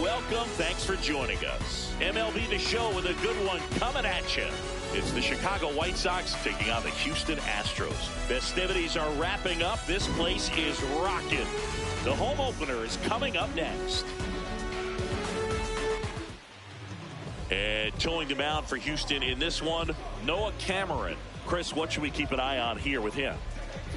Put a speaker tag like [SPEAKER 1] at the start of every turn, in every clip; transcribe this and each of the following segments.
[SPEAKER 1] Welcome. Thanks for joining us. MLB The Show with a good one coming at you. It's the Chicago White Sox taking on the Houston Astros. Festivities are wrapping up. This place is rocking. The home opener is coming up next. And towing the mound for Houston in this one, Noah Cameron. Chris, what should we keep an eye on here with him?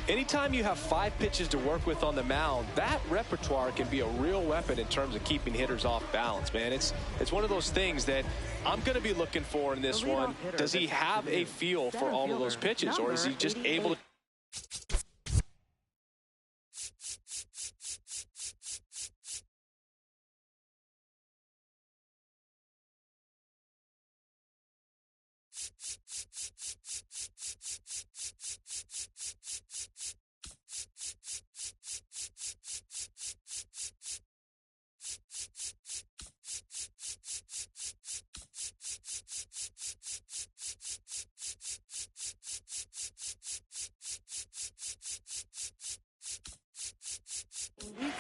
[SPEAKER 2] Anytime you have 5 pitches to work with on the mound, that repertoire can be a real weapon in terms of keeping hitters off balance, man. It's one of those things that I'm going to be looking for in this one. Does he have a feel for all of those pitches, or is he just able to...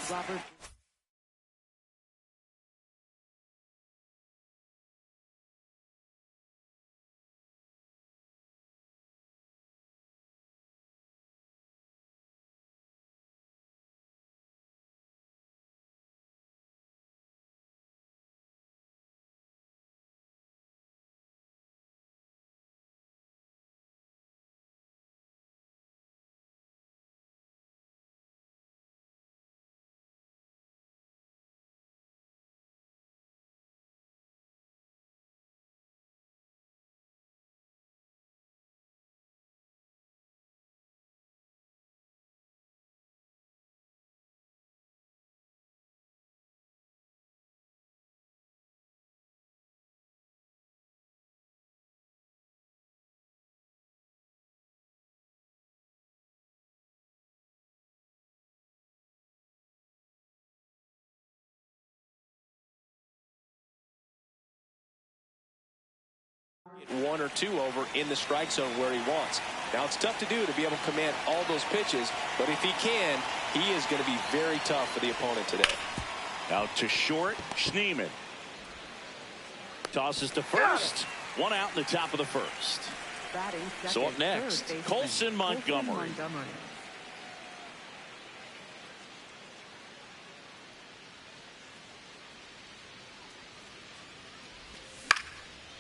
[SPEAKER 3] Robert.
[SPEAKER 2] One or two over in the strike zone where he wants. Now it's tough to do to be able to command all those pitches, but if he can, he is going to be very tough for the opponent today.
[SPEAKER 1] Out to short, Schneemann. Tosses to first. One out in the top of the first. So up next, Colson Montgomery.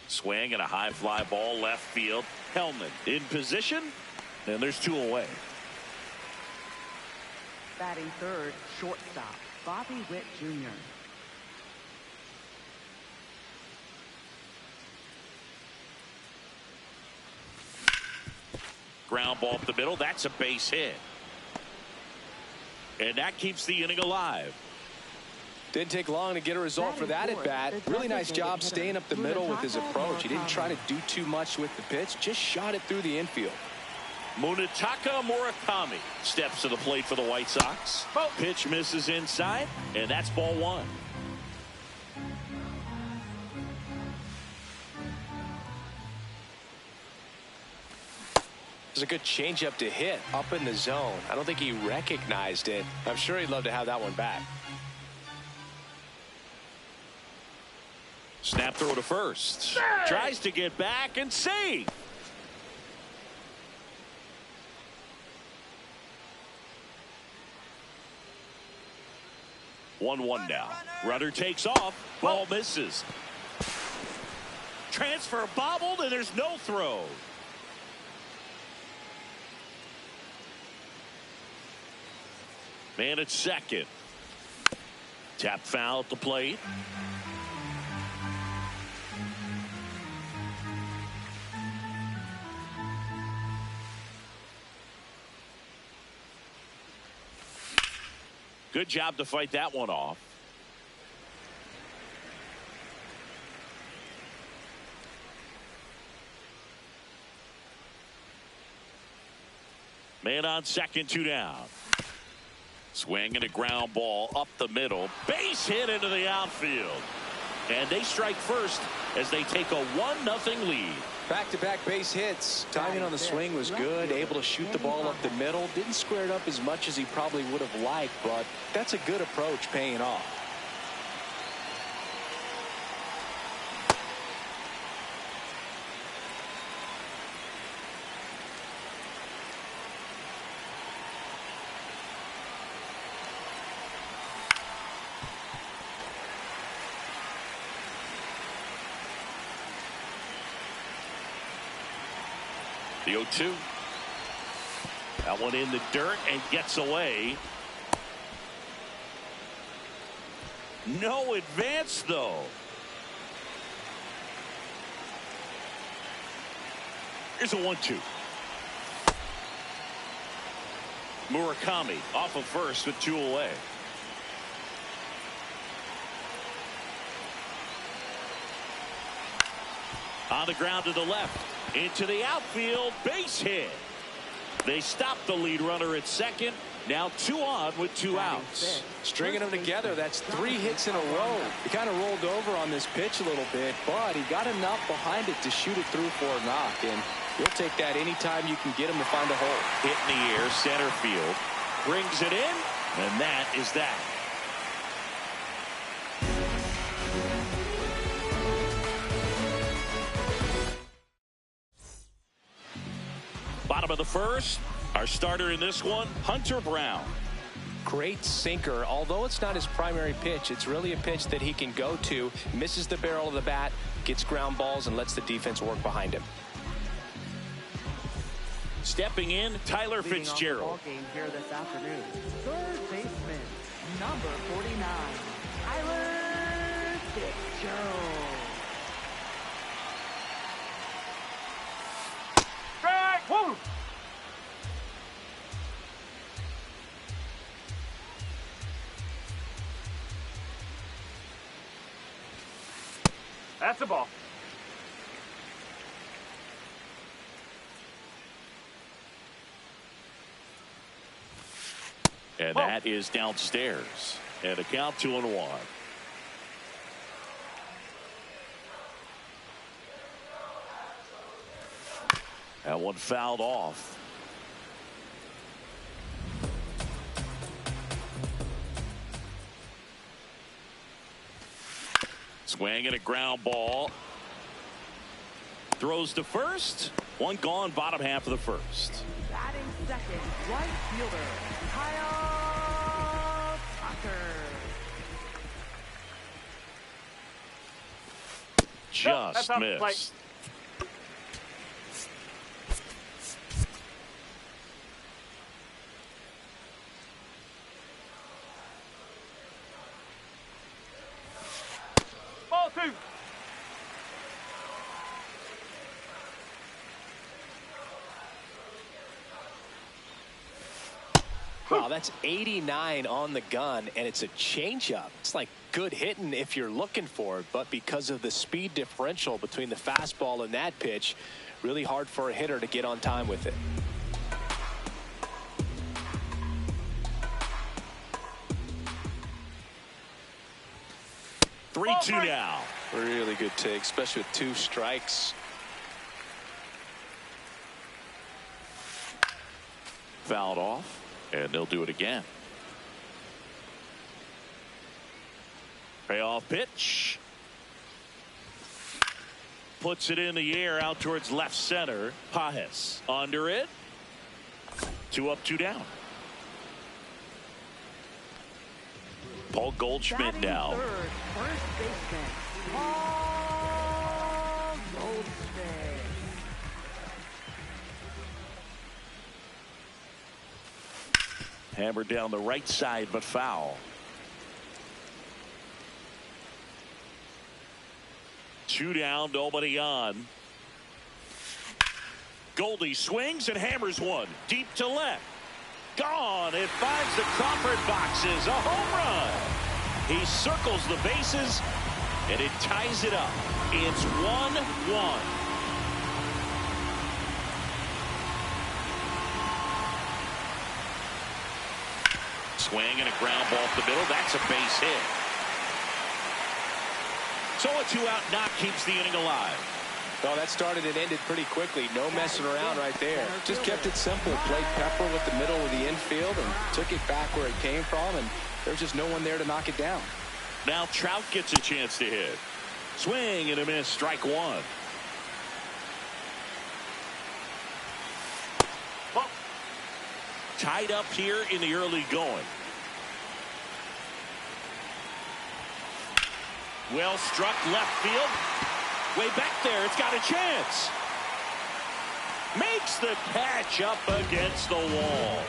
[SPEAKER 1] Swing and a high fly ball left field. Hellman in position, and there's 2 away.
[SPEAKER 3] Batting third, shortstop, Bobby Witt Jr.
[SPEAKER 1] Ground ball up the middle. That's a base hit. And that keeps the inning alive.
[SPEAKER 2] Didn't take long to get a result for that at bat. Really nice job staying up the middle with his approach. He didn't try to do too much with the pitch, just shot it through the infield.
[SPEAKER 1] Munetaka Murakami steps to the plate for the White Sox. Pitch misses inside, and that's ball 1.
[SPEAKER 2] There's a good changeup to hit up in the zone. I don't think he recognized it. I'm sure he'd love to have that one back.
[SPEAKER 1] Snap throw to first. Tries to get back and save. 1-1 now. Runner takes off. Ball misses. Transfer bobbled, and there's no throw. Man at second. Tap foul at the plate. Good job to fight that one off. Man on second, 2 down. Swing and a ground ball up the middle. Base hit into the outfield. And they strike first as they take a 1-0 lead.
[SPEAKER 2] Back-to-back base hits. Timing on the swing was good. Able to shoot the ball up the middle. Didn't square it up as much as he probably would have liked, but that's a good approach paying off.
[SPEAKER 1] The 0-2. That one in the dirt and gets away. No advance, though. Here's a 1-2. Murakami off of first with 2 away. On the ground to the left. Into the outfield, base hit. They stop the lead runner at second. Now 2 on with 2 outs.
[SPEAKER 2] Stringing them together, that's 3 hits in a row. He kind of rolled over on this pitch a little bit, but he got enough behind it to shoot it through for a knock. And you'll take that anytime you can get him to find a hole.
[SPEAKER 1] Hit in the air, center field. Brings it in, and that is that. Bottom of the first, our starter in this one, Hunter Brown.
[SPEAKER 2] Great sinker. Although it's not his primary pitch, it's really a pitch that he can go to. Misses the barrel of the bat, gets ground balls, and lets the defense work behind him.
[SPEAKER 1] Stepping in, Tyler
[SPEAKER 3] Leading
[SPEAKER 1] Fitzgerald.
[SPEAKER 3] off the ball game here this afternoon, third baseman, number 49, Tyler Fitzgerald. Strike one. That's a ball.
[SPEAKER 1] And that is downstairs. And a count 2-1. That one fouled off. Swing and a ground ball. Throws to first. One gone, bottom half of the first.
[SPEAKER 3] Batting second, right fielder, Kyle Tucker.
[SPEAKER 1] Just missed.
[SPEAKER 3] Ball two.
[SPEAKER 2] Wow, that's 89 on the gun, and it's a changeup. It's like good hitting if you're looking for it, but because of the speed differential between the fastball and that pitch, really hard for a hitter to get on time with it.
[SPEAKER 1] Three, 2 now.
[SPEAKER 2] Really good take, especially with 2 strikes.
[SPEAKER 1] Fouled off. And they'll do it again. Payoff pitch. Puts it in the air out towards left center. Pajes under it. 2 up, 2 down. Paul Goldschmidt
[SPEAKER 3] Batting
[SPEAKER 1] now.
[SPEAKER 3] third, first baseman, Paul Goldschmidt.
[SPEAKER 1] Hammered down the right side, but foul. 2 down, nobody on. Goldie swings and hammers one deep to left. Gone. It finds the Crawford boxes. A home run. He circles the bases, and it ties it up. It's 1-1. Swing and a ground ball up the middle. That's a base hit. So a 2-out knock keeps the inning alive.
[SPEAKER 2] Well, that started and ended pretty quickly. No messing around right there. Just kept it simple. Played pepper with the middle of the infield and took it back where it came from, and there's just no one there to knock it down.
[SPEAKER 1] Now Trout gets a chance to hit. Swing and a miss. Strike one. Oh. Tied up here in the early going. Well struck left field. Way back there. It's got a chance. Makes the catch up against the wall.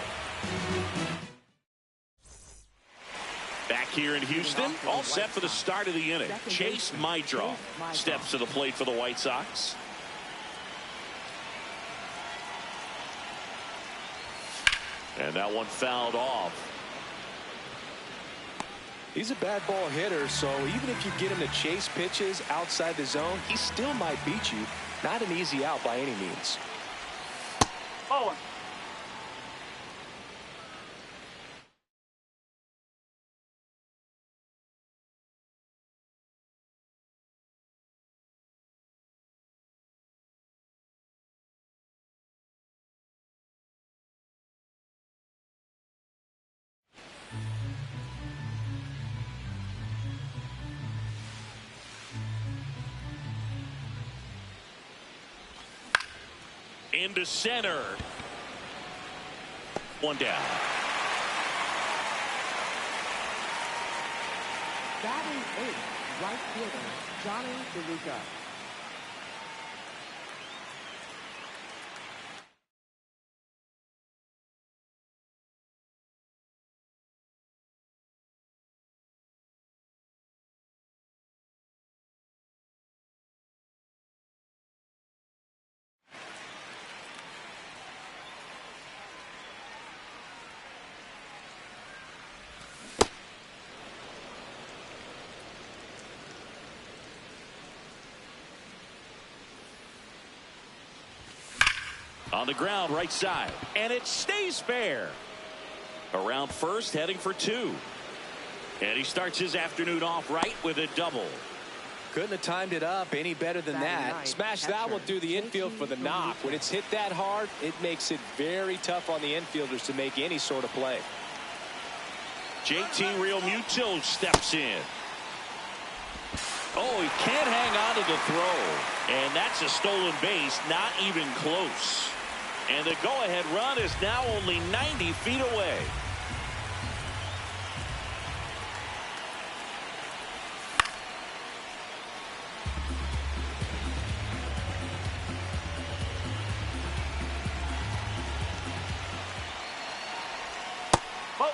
[SPEAKER 1] Back here in Houston, all set for the start of the inning. Chase Maidra steps to the plate for the White Sox. And that one fouled off.
[SPEAKER 2] He's a bad ball hitter, so even if you get him to chase pitches outside the zone, he still might beat you. Not an easy out by any means.
[SPEAKER 3] Oh.
[SPEAKER 1] Into center. One down.
[SPEAKER 3] Batting eighth, right fielder, Johnny DeLuca.
[SPEAKER 1] On the ground, right side. And it stays fair. Around first, heading for two. And he starts his afternoon off right with a double.
[SPEAKER 2] Couldn't have timed it up any better than that. Smash that one through the infield for the knock. When it's hit that hard, it makes it very tough on the infielders to make any sort of play.
[SPEAKER 1] JT Realmuto steps in. Oh, he can't hang on to the throw. And that's a stolen base, not even close. And the go-ahead run is now only 90 feet away. Oh.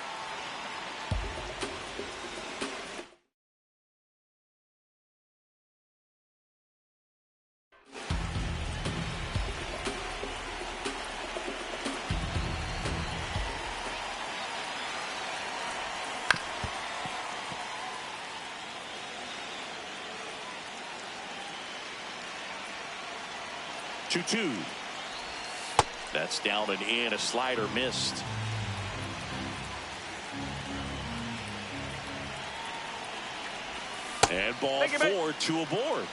[SPEAKER 1] Two. That's down and in. A slider missed. And ball four to a board.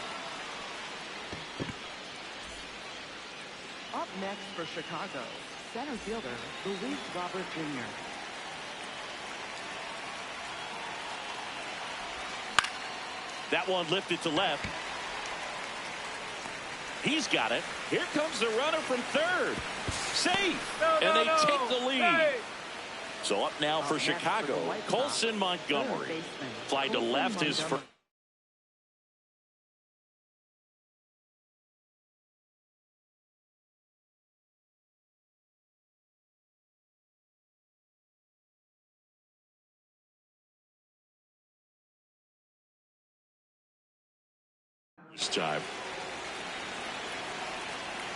[SPEAKER 3] Up next for Chicago, center fielder Luis Robert Jr.
[SPEAKER 1] That one lifted to left. He's got it. Here comes the runner from third. Safe. And they take the lead. So up now for Chicago, Colson Montgomery. Fly to left is for this time.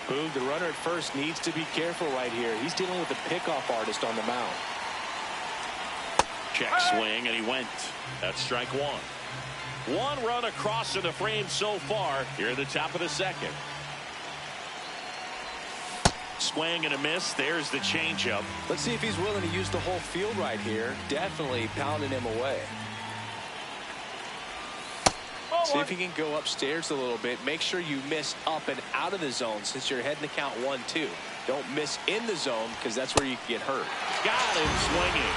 [SPEAKER 2] Boog, the runner at first needs to be careful right here. He's dealing with a pickoff artist on the mound.
[SPEAKER 1] Check swing, and he went. That's strike one. One run across to the frame so far here at the top of the second. Swing and a miss. There's the changeup.
[SPEAKER 2] Let's see if he's willing to use the whole field right here. Definitely pounding him away. See if you can go upstairs a little bit. Make sure you miss up and out of the zone since you're heading to count 1-2. Don't miss in the zone because that's where you can get hurt.
[SPEAKER 1] Got him swinging.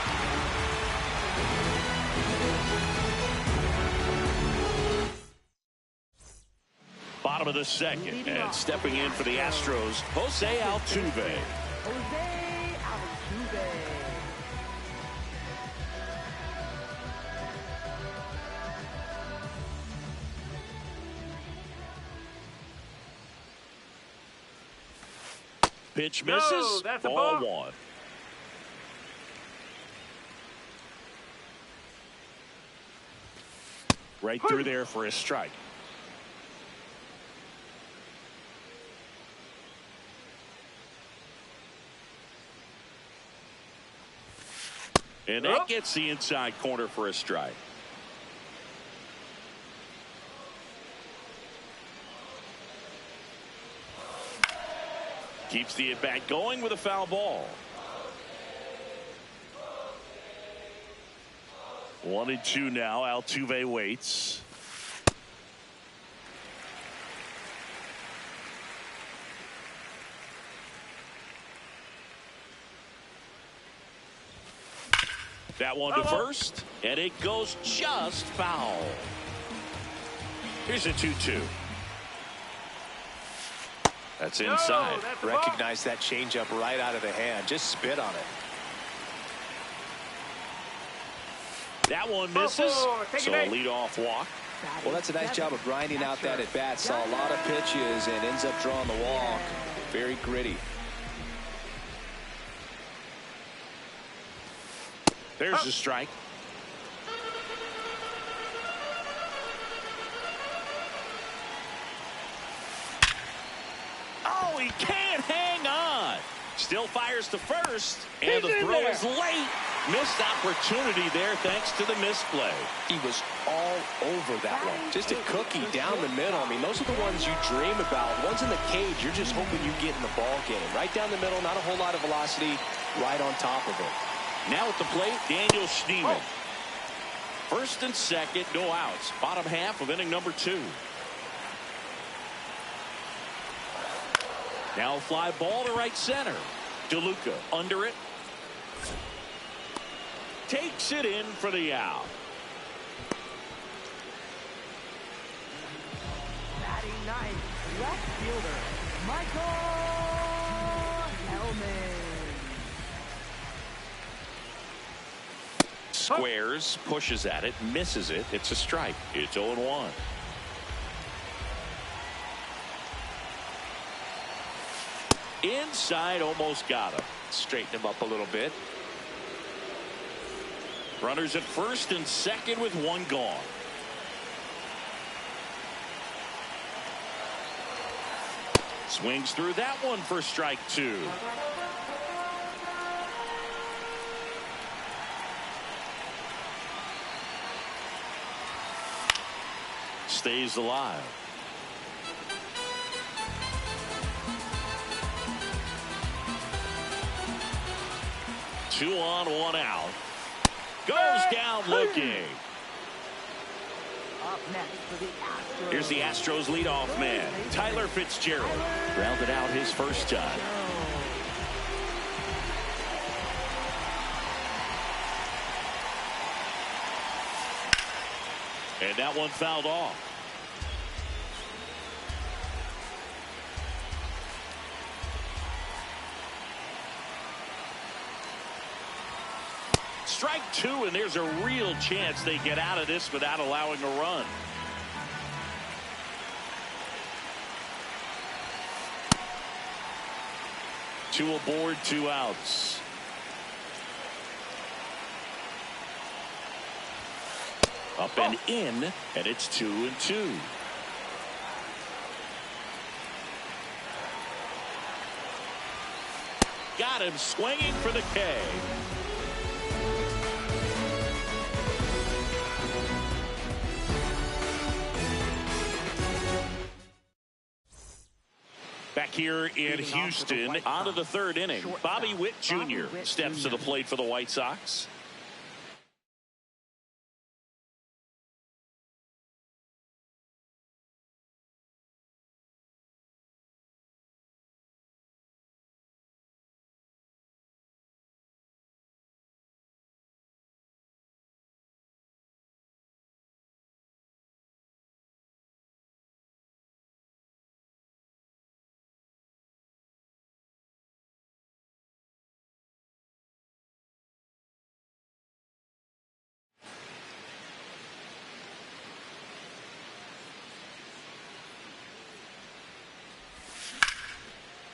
[SPEAKER 1] Bottom of the second, and stepping in for the Astros, Jose Altuve.
[SPEAKER 3] Jose Altuve.
[SPEAKER 1] Pitch misses.
[SPEAKER 4] That's a
[SPEAKER 1] ball
[SPEAKER 4] ball.
[SPEAKER 1] 1. Right through there for a strike. And that gets the inside corner for a strike. Keeps the at-bat going with a foul ball. 1-2 now. Altuve waits. That one to first, and it goes just foul. Here's a 2-2. That's inside.
[SPEAKER 2] Recognize that changeup right out of the hand. Just spit on it.
[SPEAKER 1] That one misses. So a leadoff walk.
[SPEAKER 2] Well, that's a nice job of grinding out that at bat. Saw a lot of pitches and ends up drawing the walk. Very gritty.
[SPEAKER 1] There's the strike. Oh, he can't hang on. Still fires to first, and the throw is late. Missed opportunity there thanks to the misplay.
[SPEAKER 2] He was all over that one. Just a cookie down the middle. I mean, those are the ones you dream about. Ones in the cage, you're just hoping you get in the ball game. Right down the middle, not a whole lot of velocity, right on top of it.
[SPEAKER 1] Now at the plate, Daniel Schneemann. First and second, no outs. Bottom half of inning number 2. Now a fly ball to right center. DeLuca under it. Takes it in for the out.
[SPEAKER 3] Batting ninth, left fielder, Michael Hellman.
[SPEAKER 1] Squares, pushes at it, misses it. It's a strike. It's 0-1. Inside, almost got him.
[SPEAKER 2] Straighten him up a little bit.
[SPEAKER 1] Runners at first and second with one gone. Swings through that one for strike 2. Stays alive. Two on, one out. Goes down looking.
[SPEAKER 3] Up next for the Astros.
[SPEAKER 1] Here's the Astros leadoff man, Tyler Fitzgerald. Rounded out his first time. And that one fouled off. strike two, and there's a real chance they get out of this without allowing a run. Two aboard, 2 outs. Up and in, and it's 2-2. Got him swinging for the K. Back here in Houston, on to the third inning. Bobby Witt Jr. steps to the plate for the White Sox.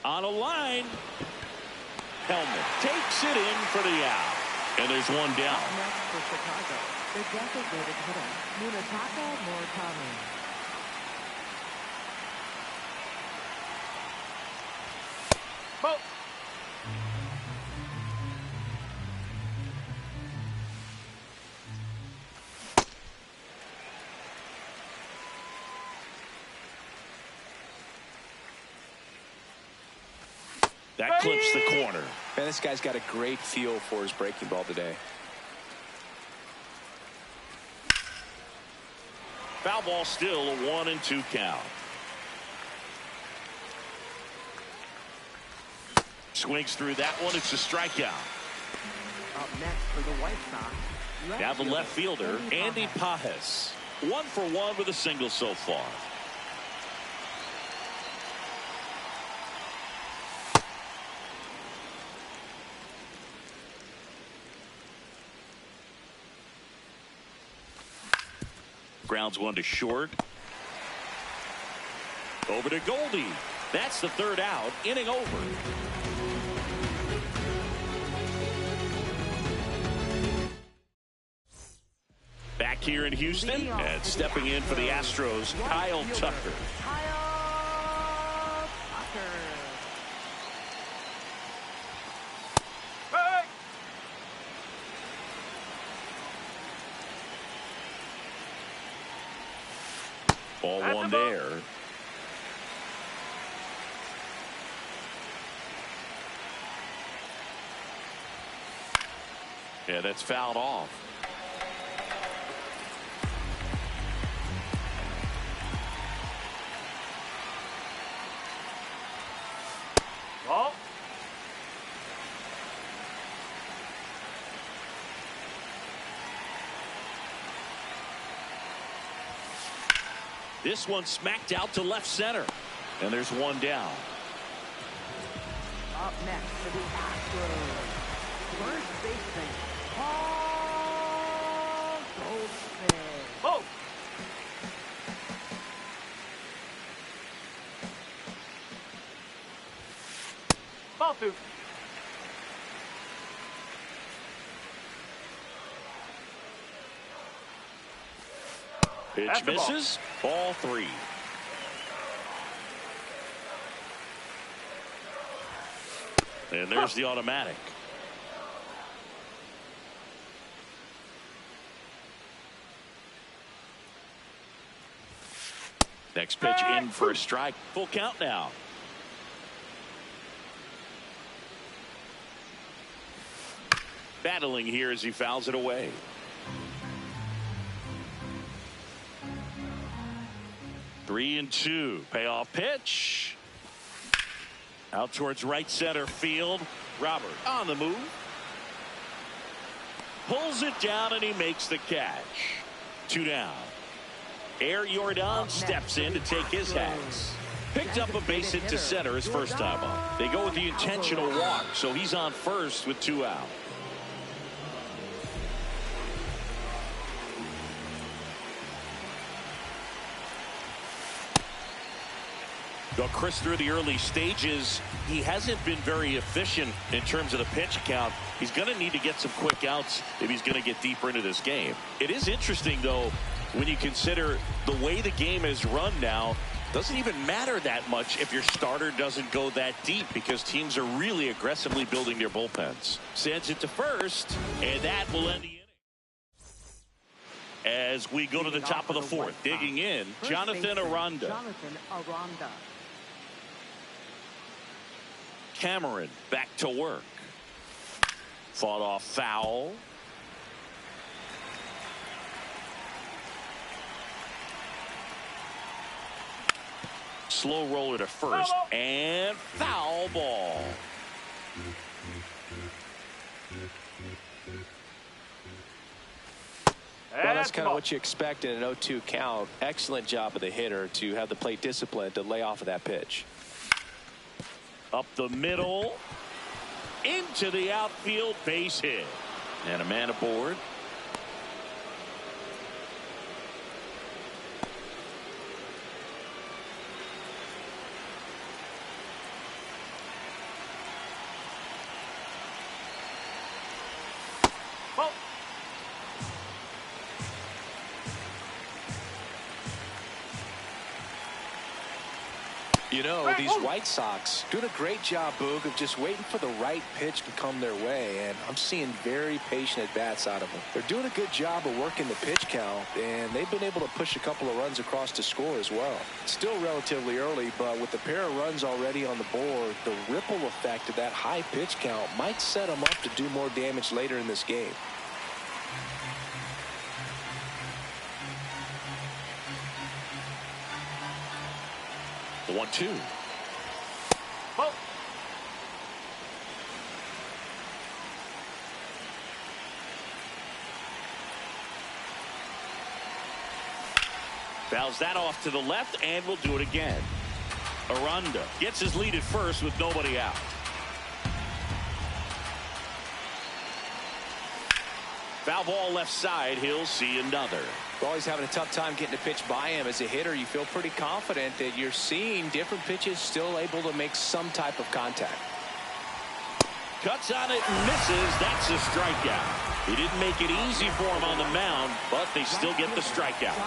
[SPEAKER 1] On a line, Helmet takes it in for the out, and there's one down.
[SPEAKER 3] Next for Chicago, the designated hitter, Munetaka Murakami.
[SPEAKER 1] Oh. That clips the corner.
[SPEAKER 2] Man, this guy's got a great feel for his breaking ball today.
[SPEAKER 1] Foul ball still, a 1-2 count. Swings through that one. It's a strikeout.
[SPEAKER 3] Up next for the White Sox.
[SPEAKER 1] Now the left fielder, Andy Pajes. 1 for 1 with a single so far. Grounds one to short. Over to Goldie. That's the third out. Inning over. Back here in Houston, and stepping in for the Astros, Kyle Tucker. Ball one there. Yeah, that's fouled off. Oh. This one smacked out to left center. And there's one down.
[SPEAKER 3] Up next for the Astros, first baseman, Paul Goldschmidt.
[SPEAKER 1] Oh! Ball two. Pitch misses. Ball three. And there's the automatic. Next pitch in for a strike. Full count now. Battling here as he fouls it away. Three and two. Payoff pitch. Out towards right center field. Robert on the move. Pulls it down and he makes the catch. Two down. Air Jordan steps in to take his hats. Picked up a base hit to center his first time up. They go with the intentional walk, so he's on first with 2 out. Well, Chris, through the early stages, he hasn't been very efficient in terms of the pitch count. He's going to need to get some quick outs if he's going to get deeper into this game. It is interesting, though, when you consider the way the game is run now. Doesn't even matter that much if your starter doesn't go that deep, because teams are really aggressively building their bullpens. Sends it to first, and that will end the inning. As we go to the top of the fourth, digging in, Jonathan Aranda. Cameron back to work. Fought off foul. Slow roller to first, and foul ball.
[SPEAKER 2] Well, that's kind of what you expect in an 0-2 count. Excellent job of the hitter to have the plate discipline to lay off of that pitch.
[SPEAKER 1] Up the middle, into the outfield, base hit, and a man aboard.
[SPEAKER 2] You know, these White Sox doing a great job, Boog, of just waiting for the right pitch to come their way, and I'm seeing very patient at-bats out of them. They're doing a good job of working the pitch count, and they've been able to push a couple of runs across to score as well. It's still relatively early, but with the pair of runs already on the board, the ripple effect of that high pitch count might set them up to do more damage later in this game.
[SPEAKER 1] The 1-2. Oh. Fouls that off to the left, and will do it again. Aranda gets his lead at first with nobody out. Foul ball left side. He'll see another.
[SPEAKER 2] Always having a tough time getting a pitch by him. As a hitter, you feel pretty confident that you're seeing different pitches still able to make some type of contact.
[SPEAKER 1] Cuts on it and misses. That's a strikeout. He didn't make it easy for him on the mound, but they still get the strikeout.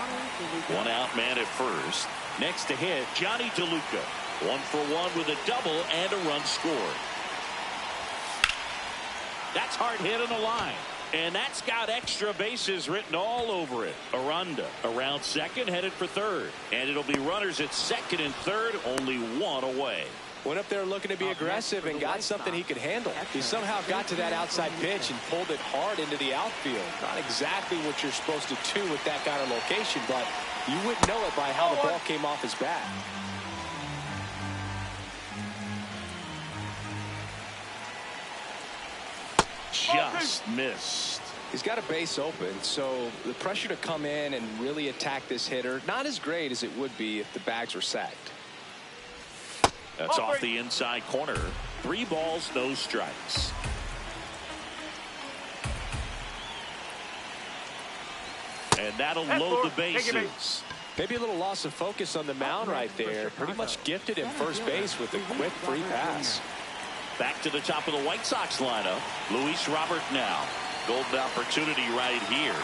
[SPEAKER 1] One out man at first. Next to hit, Johnny DeLuca. 1-for-1 with a double and a run scored. That's hard hit on the line. And that's got extra bases written all over it. Aranda around second, headed for third. And it'll be runners at second and third, only one away.
[SPEAKER 2] Went up there looking to be aggressive and got something he could handle. He somehow got to that outside pitch and pulled it hard into the outfield. Not exactly what you're supposed to do with that kind of location, but you wouldn't know it by how the ball came off his bat.
[SPEAKER 1] Just missed.
[SPEAKER 2] He's got a base open, so the pressure to come in and really attack this hitter, not as great as it would be if the bags were sacked.
[SPEAKER 1] That's off the inside corner. 3 balls, no strikes. And that'll load the bases.
[SPEAKER 2] Maybe a little loss of focus on the mound right there. Pretty much gifted him first base with a quick free pass.
[SPEAKER 1] Back to the top of the White Sox lineup. Luis Robert now. Golden opportunity right here.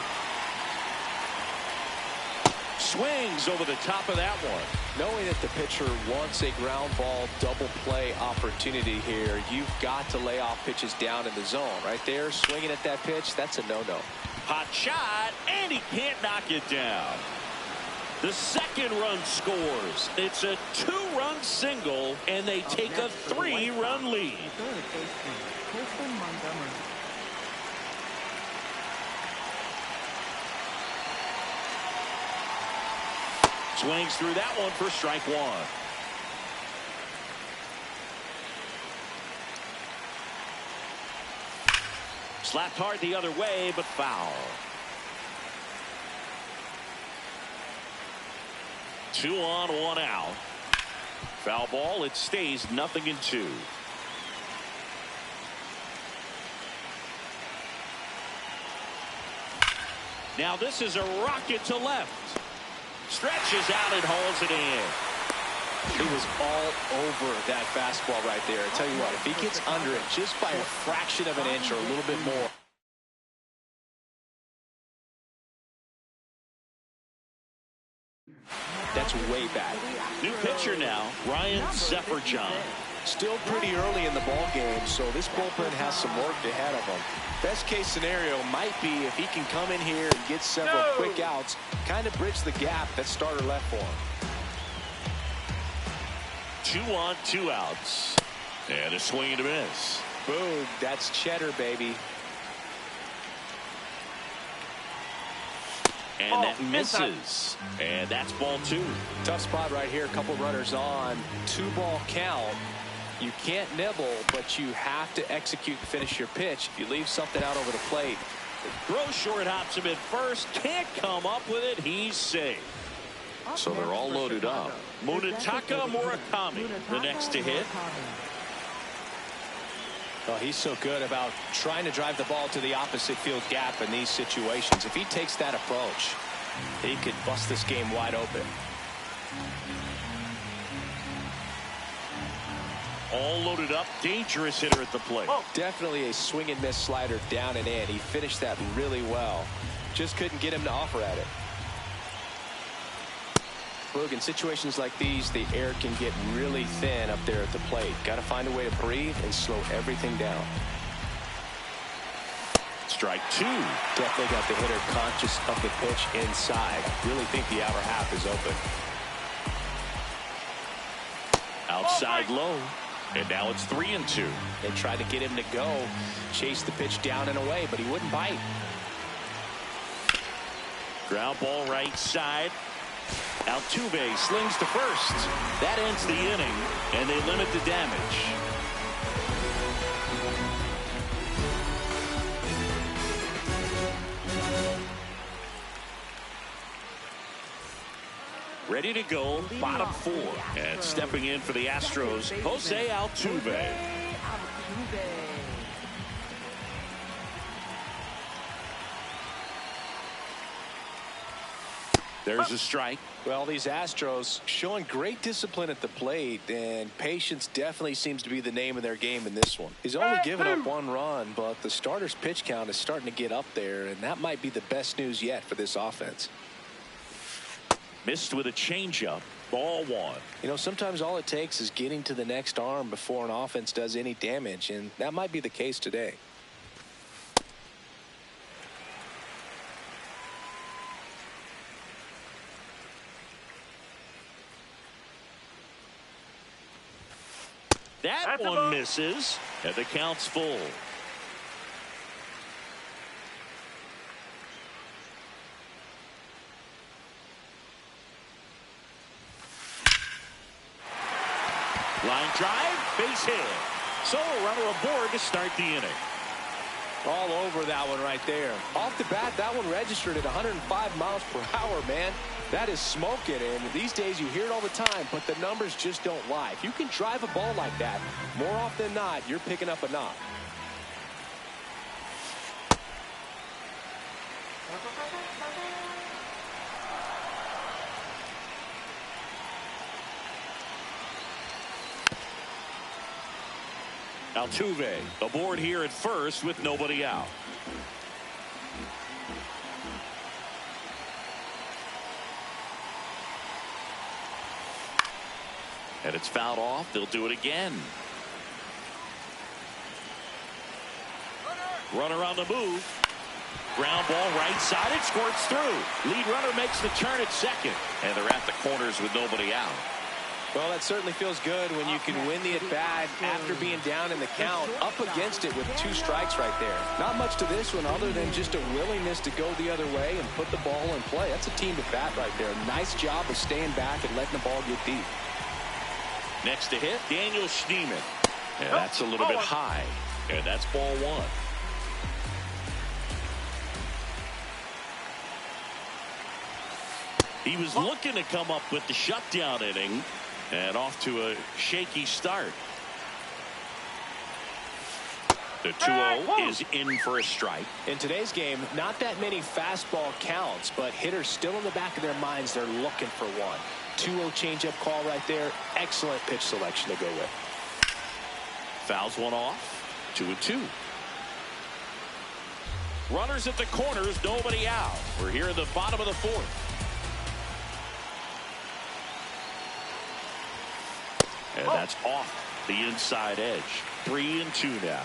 [SPEAKER 1] Swings over the top of that one.
[SPEAKER 2] Knowing that the pitcher wants a ground ball double play opportunity here, you've got to lay off pitches down in the zone. Right there, swinging at that pitch, that's a no-no.
[SPEAKER 1] Hot shot, and he can't knock it down. The second run scores. It's a 2-run single, and they take a 3-run lead. Swings through that one for strike 1. Slapped hard the other way, but foul. 2 on, 1 out. Foul ball. It stays 0-2. Now this is a rocket to left. Stretches out and hauls it in.
[SPEAKER 2] He was all over that fastball right there. I tell you what, if he gets under it just by a fraction of an inch or a little bit more. That's way back.
[SPEAKER 1] New pitcher now, Ryan Zefferjohn.
[SPEAKER 2] Still pretty early in the ball game, so this bullpen has some work ahead of them. Best case scenario might be if he can come in here and get several quick outs, kind of bridge the gap that starter left for him.
[SPEAKER 1] 2 on, 2 outs. And a swing and a miss.
[SPEAKER 2] Boom, that's cheddar, baby.
[SPEAKER 1] And that misses. And that's ball 2.
[SPEAKER 2] Tough spot right here. A couple runners on. 2-ball count. You can't nibble, but you have to execute and finish your pitch. If you leave something out over the plate.
[SPEAKER 1] Throw short, hops him at first. Can't come up with it. He's safe. So they're all loaded up. Munetaka Murakami, the next to hit.
[SPEAKER 2] Well, he's so good about trying to drive the ball to the opposite field gap in these situations. If he takes that approach, he could bust this game wide open.
[SPEAKER 1] All loaded up, dangerous hitter at the plate.
[SPEAKER 2] Definitely a swing and miss slider down and in. He finished that really well. Just couldn't get him to offer at it. Look, in situations like these, the air can get really thin up there at the plate. Got to find a way to breathe and slow everything down.
[SPEAKER 1] Strike 2.
[SPEAKER 2] Definitely got the hitter conscious of the pitch inside. Really think the outer half is open.
[SPEAKER 1] Outside low. And now it's 3-2.
[SPEAKER 2] They tried to get him to go, chase the pitch down and away, but he wouldn't bite.
[SPEAKER 1] Ground ball right side. Altuve slings to first. That ends the inning, and they limit the damage. Ready to go, bottom 4. And stepping in for the Astros, Jose Altuve. There's a strike.
[SPEAKER 2] Well, these Astros showing great discipline at the plate, and patience definitely seems to be the name of their game in this one. He's only given up 1 run, but the starter's pitch count is starting to get up there, and that might be the best news yet for this offense.
[SPEAKER 1] Missed with a changeup. Ball 1.
[SPEAKER 2] You know, sometimes all it takes is getting to the next arm before an offense does any damage, and that might be the case today.
[SPEAKER 1] That one misses, and the count's full. Line drive, base hit. So a runner aboard to start the inning.
[SPEAKER 2] All over that one right there. Off the bat, that one registered at 105 miles per hour, man. That is smoking, and these days you hear it all the time, but the numbers just don't lie. If you can drive a ball like that, more often than not, you're picking up a knock.
[SPEAKER 1] Altuve aboard here at first with nobody out. And it's fouled off. They'll do it again. Runner on the move. Ground ball right side. It squirts through. Lead runner makes the turn at second. And they're at the corners with nobody out.
[SPEAKER 2] Well, that certainly feels good when you can win the at-bat after being down in the count, up against it with 2 strikes right there. Not much to this one other than just a willingness to go the other way and put the ball in play. That's a team at-bat right there. Nice job of staying back and letting the ball get deep.
[SPEAKER 1] Next to hit, Daniel Schneemann. And that's a little bit high. And that's ball 1. He was looking to come up with the shutdown inning. And off to a shaky start. The 2-0 is in for a strike.
[SPEAKER 2] In today's game, not that many fastball counts, but hitters still in the back of their minds, they're looking for one. 2-0 changeup call right there. Excellent pitch selection to go with.
[SPEAKER 1] Fouls one off. 2-2. Runners at the corners, nobody out. We're here in the bottom of the fourth. And that's off the inside edge. 3-2 now.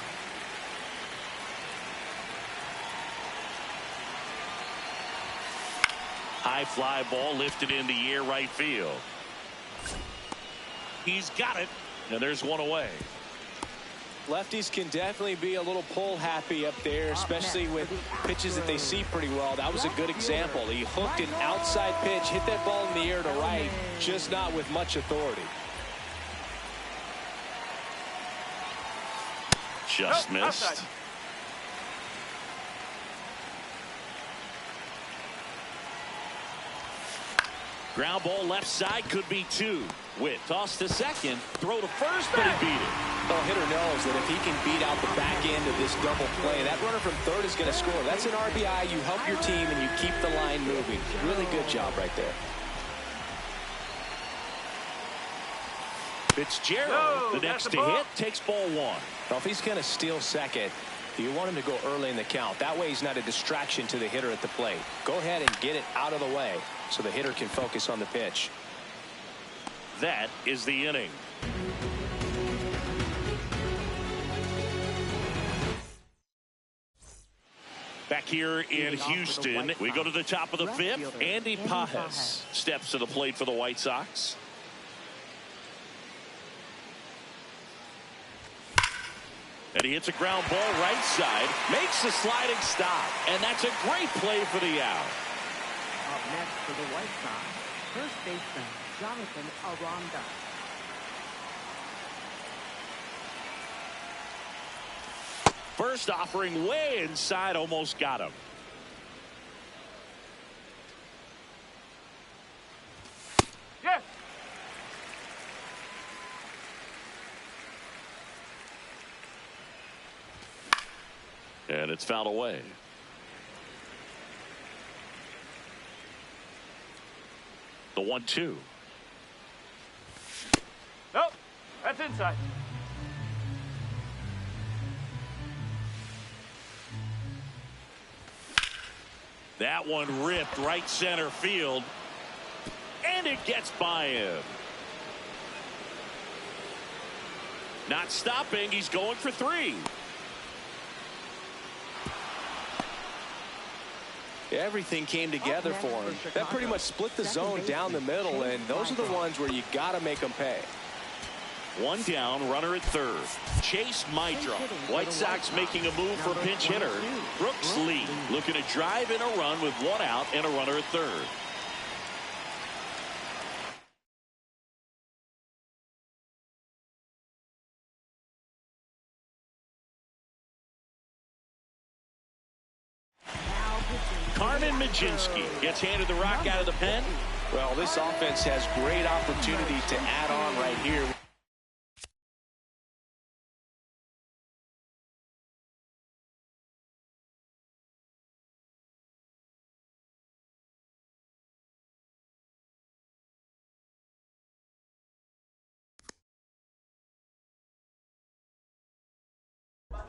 [SPEAKER 1] High fly ball lifted in the air right field. He's got it, and there's one away.
[SPEAKER 2] Lefties can definitely be a little pull happy up there, especially with pitches that they see pretty well. That was a good example. He hooked an outside pitch, hit that ball in the air to right, just not with much authority.
[SPEAKER 1] Just missed.
[SPEAKER 3] Outside.
[SPEAKER 1] Ground ball left side, could be two. Witt toss to second, throw to first, but he beat it.
[SPEAKER 2] Well, hitter knows that if he can beat out the back end of this double play, that runner from third is going to score. That's an RBI. You help your team and you keep the line moving. Really good job right there.
[SPEAKER 1] Fitzgerald, the next to hit, takes ball one.
[SPEAKER 2] Well, if he's going to steal second, you want him to go early in the count. That way he's not a distraction to the hitter at the plate. Go ahead and get it out of the way so the hitter can focus on the pitch.
[SPEAKER 1] That is the inning. Back here in Houston, we go to the top of the fifth. Andy Pages steps to the plate for the White Sox. And he hits a ground ball right side, makes the sliding stop, and that's a great play for the out.
[SPEAKER 3] Up next for the White Sox, first baseman Jonathan Aranda.
[SPEAKER 1] First offering way inside, almost got him.
[SPEAKER 3] Yes.
[SPEAKER 1] And it's fouled away. The 1-2.
[SPEAKER 3] Nope, that's inside.
[SPEAKER 1] That one ripped right center field. And it gets by him. Not stopping. He's going for three.
[SPEAKER 2] Everything came together for him. That pretty much split the zone down the middle, and those are the ones where you got to make them pay.
[SPEAKER 1] One down, runner at third. Chase Maidra. White Sox making a move for pinch hitter Brooks Lee, looking to drive in a run with one out and a runner at third. Carmen Majinski gets handed the rock out of the pen.
[SPEAKER 2] Well, this offense has great opportunity to add on right here.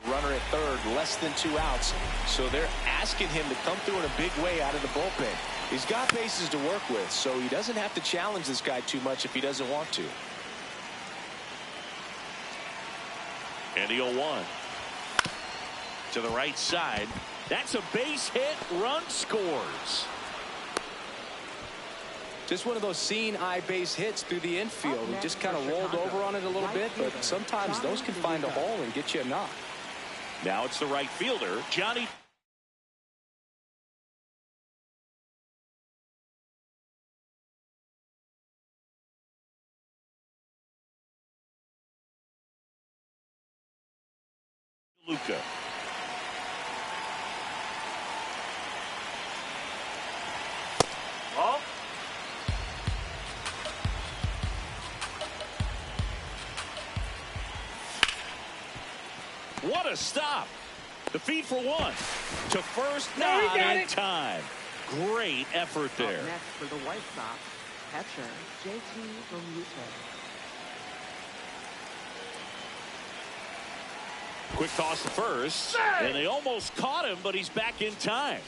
[SPEAKER 2] Runner at third, less than 2 outs. So they're asking him to come through in a big way out of the bullpen. He's got bases to work with, so he doesn't have to challenge this guy too much if he doesn't want to.
[SPEAKER 1] And the 0-1. To the right side. That's a base hit. Run scores.
[SPEAKER 2] Just one of those seeing eye base hits through the infield. He just kind of rolled over on it a little bit, but sometimes those can find a hole and get you a knock.
[SPEAKER 1] Now it's the right fielder, Johnny. Luca.
[SPEAKER 3] Ball.
[SPEAKER 1] One What a stop. The feed for one. To first,
[SPEAKER 3] No, he
[SPEAKER 1] not
[SPEAKER 3] got
[SPEAKER 1] in
[SPEAKER 3] it.
[SPEAKER 1] time. Great effort there.
[SPEAKER 3] Up next for the White Sox, catcher CHW HOU.
[SPEAKER 1] Quick toss to first. And they almost caught him, but he's back in time.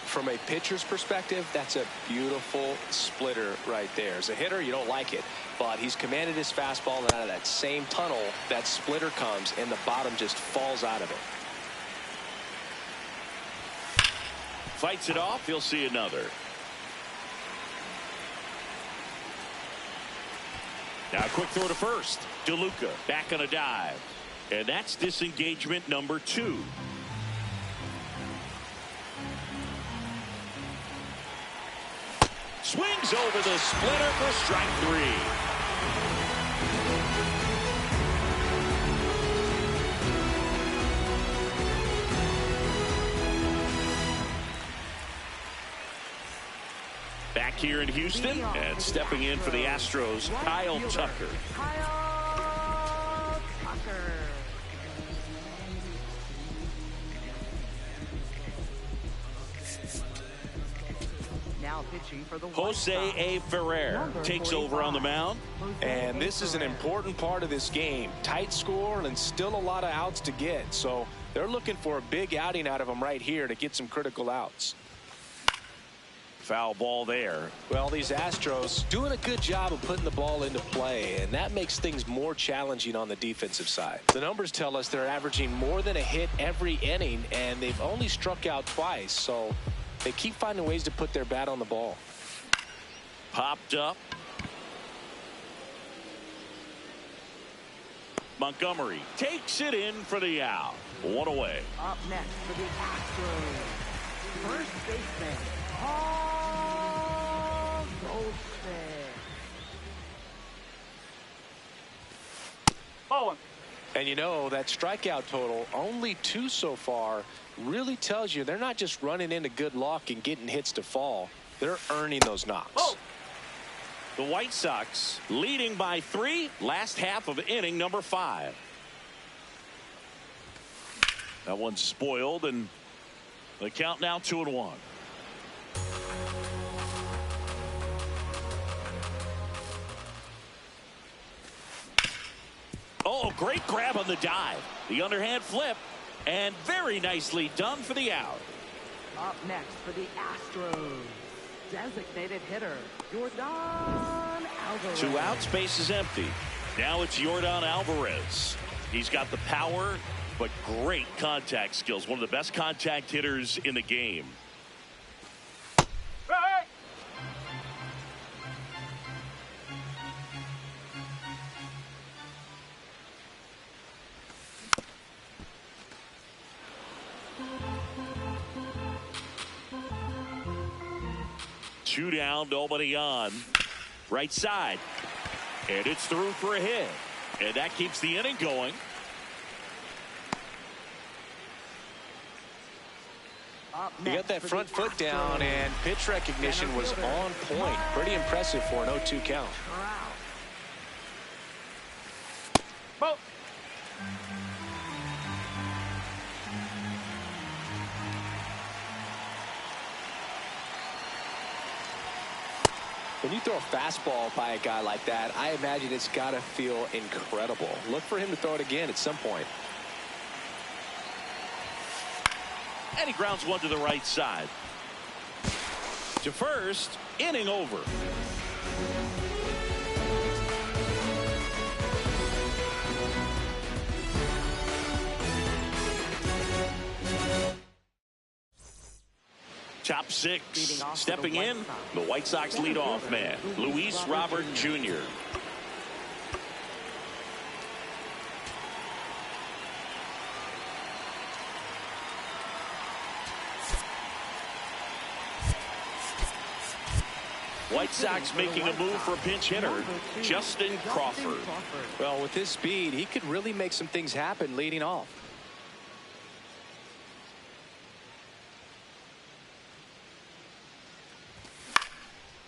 [SPEAKER 2] From a pitcher's perspective, that's a beautiful splitter right there. As a hitter, you don't like it, but he's commanded his fastball, and out of that same tunnel, that splitter comes, and the bottom just falls out of it.
[SPEAKER 1] Fights it off. He'll see another. Now a quick throw to first. DeLuca back on a dive. And that's disengagement number 2. Swings over the splitter for strike 3. Back here in Houston, and stepping in for the Astros, Kyle Tucker.
[SPEAKER 3] Kyle Tucker. Now pitching for the White
[SPEAKER 1] Jose
[SPEAKER 3] Sox.
[SPEAKER 1] A. Ferrer
[SPEAKER 3] Number
[SPEAKER 1] takes over on the
[SPEAKER 3] 45.
[SPEAKER 1] mound.
[SPEAKER 3] Jose
[SPEAKER 2] And
[SPEAKER 3] A.
[SPEAKER 2] this is an
[SPEAKER 3] Ferrer.
[SPEAKER 2] important part of this game. Tight score and still a lot of outs to get. So they're looking for a big outing out of him right here to get some critical outs.
[SPEAKER 1] Foul ball there.
[SPEAKER 2] Well, these Astros doing a good job of putting the ball into play, and that makes things more challenging on the defensive side. The numbers tell us they're averaging more than a hit every inning, and they've only struck out twice. So they keep finding ways to put their bat on the ball.
[SPEAKER 1] Popped up. Montgomery takes it in for the out. 1 away.
[SPEAKER 3] Up next for the Astros, first baseman, Paul Goldschmidt.
[SPEAKER 2] And you know, that strikeout total, only 2 so far, really tells you they're not just running into good luck and getting hits to fall. They're earning those knocks.
[SPEAKER 1] The White Sox leading by 3, last half of inning number 5. That one's spoiled, and the count now 2-1. Oh, great grab on the dive. The underhand flip, and very nicely done for the out.
[SPEAKER 3] Up next for the Astros, designated hitter, Yordan Alvarez.
[SPEAKER 1] 2 outs, base is empty. Now it's Yordan Alvarez. He's got the power, but great contact skills. One of the best contact hitters in the game. Two down, nobody on. Right side. And it's through for a hit. And that keeps the inning going.
[SPEAKER 3] Up
[SPEAKER 2] He got
[SPEAKER 3] next
[SPEAKER 2] that
[SPEAKER 3] for
[SPEAKER 2] front
[SPEAKER 3] the
[SPEAKER 2] foot down,
[SPEAKER 3] Astros,
[SPEAKER 2] and pitch recognition was on point. Pretty impressive for an 0-2 count.
[SPEAKER 3] Trout.
[SPEAKER 2] When you throw a fastball by a guy like that, I imagine it's got to feel incredible. Look for him to throw it again at some point.
[SPEAKER 1] And he grounds one to the right side. To first, inning over. Top 6, stepping in, the White Sox leadoff man, Luis Robert Jr. White Sox making a move for a pinch hitter, Justin Crawford.
[SPEAKER 2] Well, with his speed, he could really make some things happen leading off.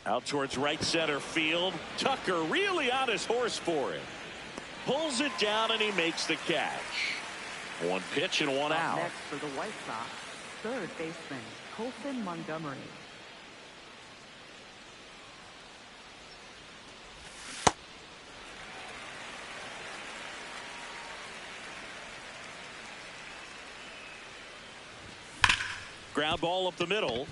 [SPEAKER 1] Out towards right center field. Tucker really on his horse for it. Pulls it down and he makes the catch. One pitch and one out.
[SPEAKER 3] Next for the White Sox, third baseman Colson Montgomery.
[SPEAKER 1] Ground ball up the middle.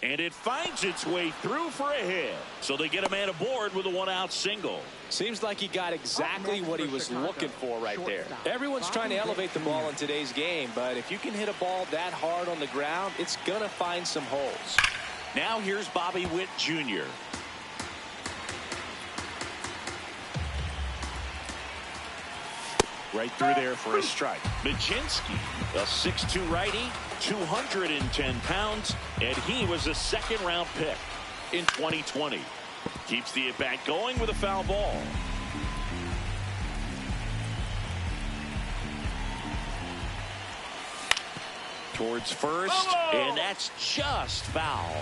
[SPEAKER 1] And it finds its way through for a hit. So they get a man aboard with a one-out single.
[SPEAKER 2] Seems like he got exactly what he was looking for right there. Everyone's trying to elevate the ball in today's game, but if you can hit a ball that hard on the ground, it's going to find some holes.
[SPEAKER 1] Now here's Bobby Witt Jr. Right through there for a strike. Majinski, a 6'2 righty, 210 pounds, and he was a second-round pick in 2020. Keeps the at-bat going with a foul ball. Towards first, and that's just foul.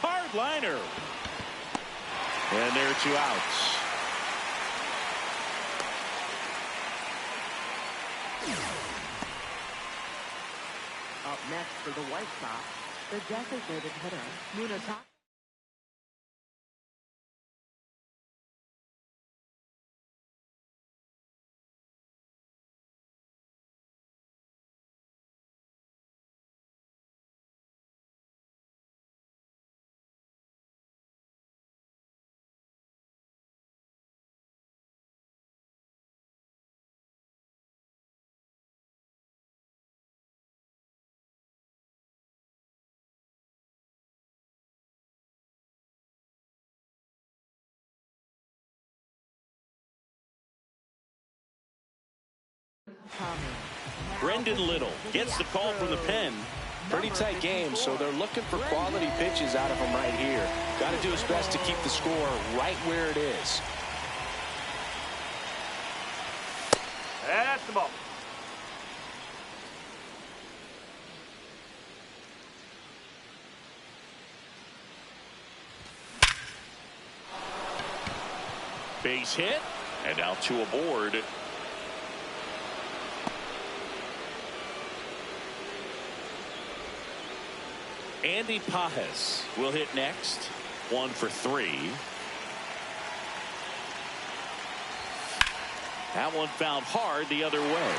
[SPEAKER 1] Hard liner. And there are 2 outs.
[SPEAKER 3] Up next for the White Sox, the designated hitter, Munataka.
[SPEAKER 1] Brendan Little gets the call from the pen.
[SPEAKER 2] Pretty tight game, so they're looking for quality pitches out of him right here. Got to do his best to keep the score right where it is.
[SPEAKER 4] That's the ball.
[SPEAKER 1] Base hit, and now 2 aboard. Andy Pajes will hit next. 1 for 3. That one found hard the other way.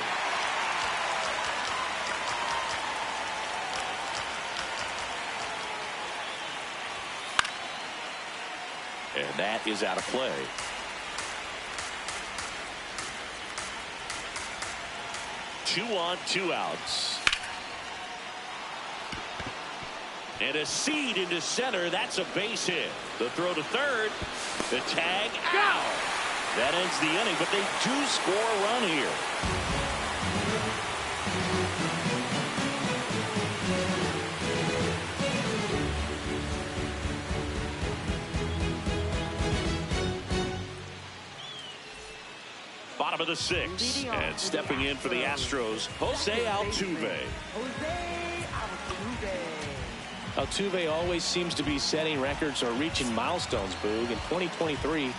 [SPEAKER 1] And that is out of play. Two on, 2 outs. And a seed into center. That's a base hit. The throw to third. The tag out. That ends the inning, but they do score a run here. Bottom of the 6th. And stepping in for the Astros, Jose Altuve.
[SPEAKER 2] Altuve always seems to be setting records or reaching milestones, Boog. In 2023,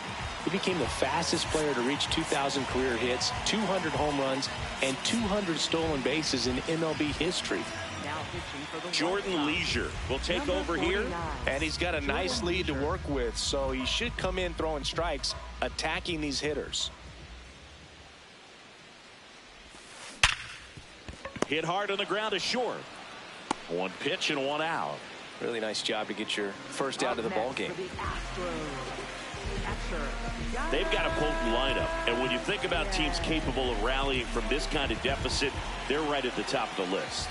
[SPEAKER 2] he became the fastest player to reach 2,000 career hits, 200 home runs, and 200 stolen bases in MLB history.
[SPEAKER 1] Jordan Leisure will take over here.
[SPEAKER 2] And he's got a nice lead to work with, so he should come in throwing strikes, attacking these hitters.
[SPEAKER 1] Hit hard on the ground to short. 1 pitch and 1 out.
[SPEAKER 2] Really nice job to get your first out of the ball game.
[SPEAKER 1] They've got a potent lineup, and when you think about teams capable of rallying from this kind of deficit, they're right at the top of the list.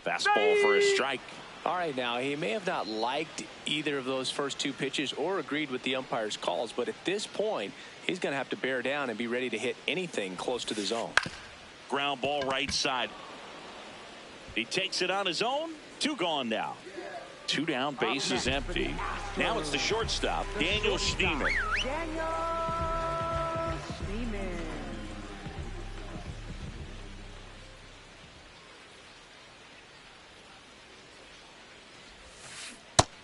[SPEAKER 1] Fastball for a strike.
[SPEAKER 2] All right, now, he may have not liked either of those first 2 pitches or agreed with the umpire's calls, but at this point, he's going to have to bear down and be ready to hit anything close to the zone.
[SPEAKER 1] Ground ball right side. He takes it on his own. 2 gone now. 2 down, base is empty. Now it's the shortstop, Daniel Schneemann.
[SPEAKER 3] Daniel Schneemann.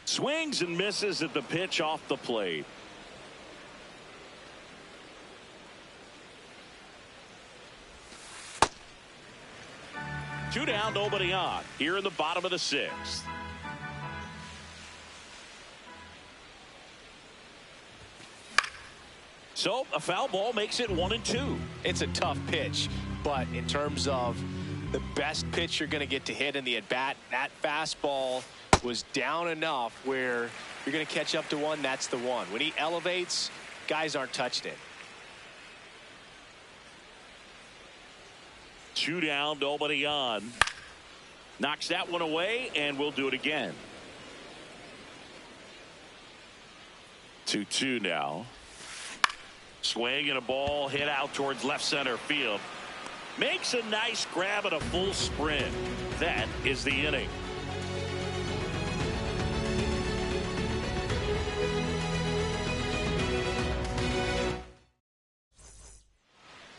[SPEAKER 1] Swings and misses at the pitch off the plate. Two down, nobody on. Here in the bottom of the 6th. So a foul ball makes it 1-2.
[SPEAKER 2] It's a tough pitch, but in terms of the best pitch you're going to get to hit in the at-bat, that fastball was down enough where you're going to catch up to one. That's the one. When he elevates, guys aren't touched it.
[SPEAKER 1] 2 down, nobody on. Knocks that one away, and we'll do it again. 2-2 now. Swing and a ball hit out towards left center field. Makes a nice grab and a full sprint. That is the inning.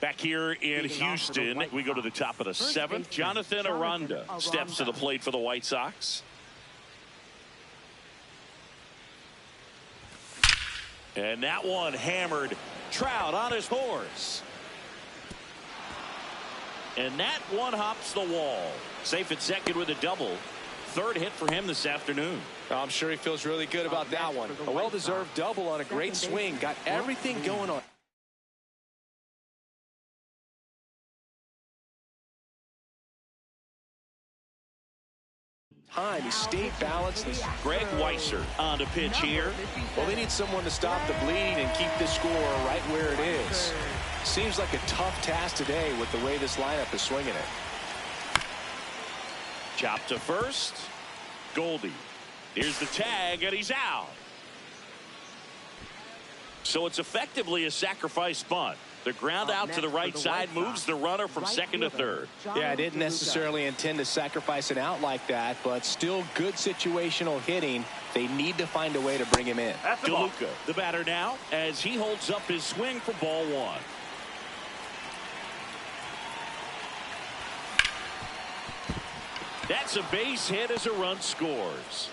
[SPEAKER 1] Back here in Houston, we go to the top of the 7th. Jonathan Aranda steps to the plate for the White Sox. And that one hammered. Trout on his horse. And that one hops the wall. Safe at second with a double. 3rd hit for him this afternoon.
[SPEAKER 2] I'm sure he feels really good about that one. A well-deserved double on a great swing. Got everything going on. He stayed balanced.
[SPEAKER 1] Greg Weisser on to pitch here.
[SPEAKER 2] Well, they need someone to stop the bleeding and keep the score right where it is. Seems like a tough task today with the way this lineup is swinging it.
[SPEAKER 1] Chop to first. Goldie. Here's the tag, and he's out. So it's effectively a sacrifice bunt. The ground out to the right side moves the runner from second to third.
[SPEAKER 2] Yeah, I didn't necessarily intend to sacrifice an out like that, but still good situational hitting. They need to find a way to bring him in.
[SPEAKER 1] DeLuca, the batter now, as he holds up his swing for ball 1. That's a base hit as a run scores.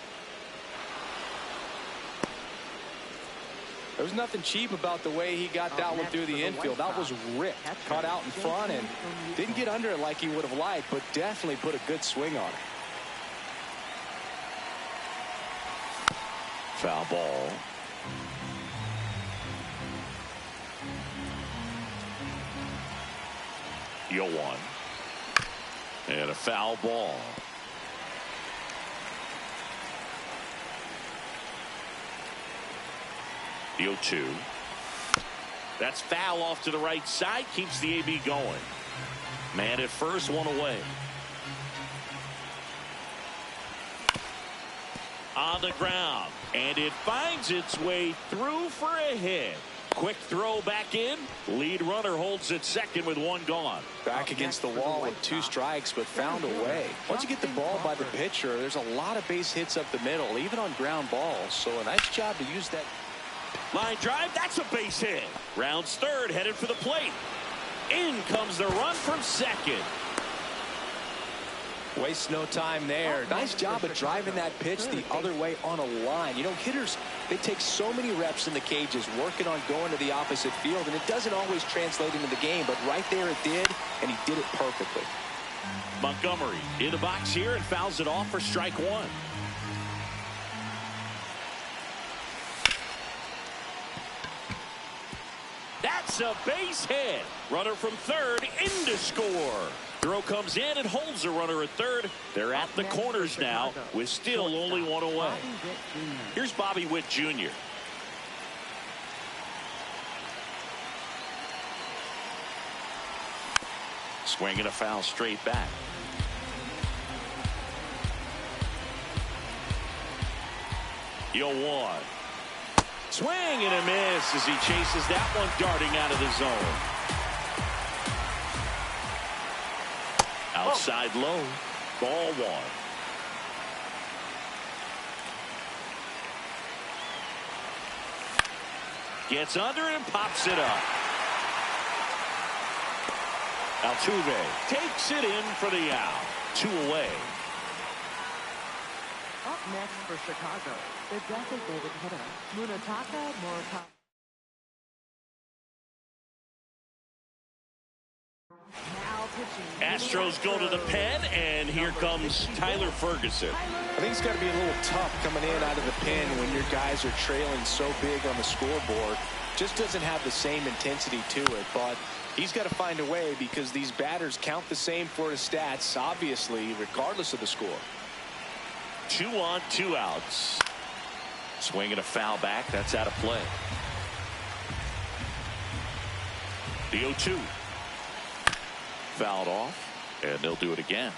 [SPEAKER 2] There was nothing cheap about the way he got that one through the infield. That was ripped, caught out in front, and didn't get under it like he would have liked, but definitely put a good swing on it.
[SPEAKER 1] Foul ball. Yo 1. And a foul ball. The 0-2. That's foul off to the right side. Keeps the AB going. Man at first, one away. On the ground. And it finds its way through for a hit. Quick throw back in. Lead runner holds at second with 1 gone.
[SPEAKER 2] Back against the wall with 2 strikes, but found a way. Once you get the ball by the pitcher, there's a lot of base hits up the middle, even on ground balls. So a nice job to use that.
[SPEAKER 1] Line drive, that's a base hit. Rounds third, headed for the plate. In comes the run from second.
[SPEAKER 2] Waste no time there. Nice job of driving that pitch the other way on a line. You know, hitters, they take so many reps in the cages working on going to the opposite field, and it doesn't always translate into the game, but right there it did, and he did it perfectly.
[SPEAKER 1] Montgomery in the box here and fouls it off for strike 1. That's a base hit. Runner from third in to score. Throw comes in and holds the runner at third. They're at the corners now with still only 1 away. Here's Bobby Witt Jr. Swinging a foul straight back. Yo 1. Swing and a miss as he chases that one darting out of the zone. Outside low. Ball one. Gets under it and pops it up. Altuve takes it in for the out. 2 away.
[SPEAKER 3] Up next for Chicago, the designated hitter, Munetaka Morita. Now pitching.
[SPEAKER 1] Astros go to the pen, and here comes Tyler Ferguson.
[SPEAKER 2] I think it's got to be a little tough coming in out of the pen when your guys are trailing so big on the scoreboard. Just doesn't have the same intensity to it, but he's got to find a way because these batters count the same for his stats, obviously, regardless of the score.
[SPEAKER 1] 2 on, 2 outs. Swing and a foul back. That's out of play. The 0-2. Fouled off, and they'll do it again.